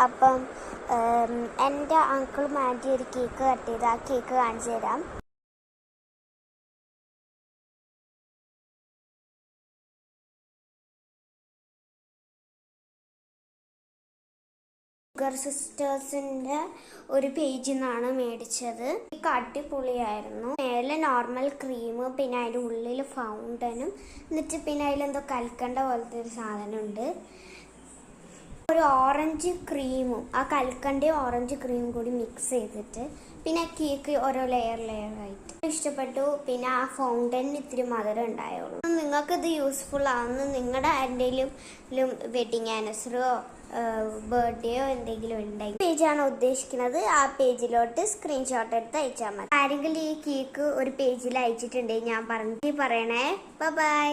അപ്പം എൻ്റെ അങ്കിളും ആൻറ്റി ഒരു കേക്ക് കട്ട് ചെയ്ത് ആ കേക്ക് കാണിച്ചു തരാം. ഷുഗർ സിസ്റ്റേഴ്സിൻ്റെ ഒരു പേജിൽ നിന്നാണ് മേടിച്ചത്. കേക്ക് അടിപൊളിയായിരുന്നു. മേലെ നോർമൽ ക്രീം, പിന്നെ അതിൻ്റെ ഉള്ളിൽ ഫൗണ്ടനും, എന്നിട്ട് പിന്നെ അതിലെന്തോ കൽക്കണ്ട പോലത്തെ ഒരു സാധനമുണ്ട്. ഒരു ഓറഞ്ച് ക്രീമും ആ കൽക്കണ്ടയും ഓറഞ്ച് ക്രീമും കൂടി മിക്സ് ചെയ്തിട്ട് പിന്നെ കേക്ക് ഓരോ ലെയർ ആയിട്ട് ഇഷ്ടപ്പെട്ടു. പിന്നെ ആ ഫൗണ്ടനിന് ഇത്തിരി മധുരം ഉണ്ടായുള്ളൂ. നിങ്ങൾക്കിത് യൂസ്ഫുൾ ആവുന്ന നിങ്ങളുടെ എന്തെങ്കിലും വെഡിങ് ആനിവേഴ്സറിയോ ബർത്ത്ഡേയോ എന്തെങ്കിലും ഉണ്ടെങ്കിൽ പേജാണ് ഉദ്ദേശിക്കുന്നത്. ആ പേജിലോട്ട് സ്ക്രീൻഷോട്ട് എടുത്ത് അയച്ചാൽ മതി. ആരെങ്കിലും ഈ കേക്ക് ഒരു പേജിൽ അയച്ചിട്ടുണ്ടെങ്കിൽ ഞാൻ പറയണേ. ബൈ.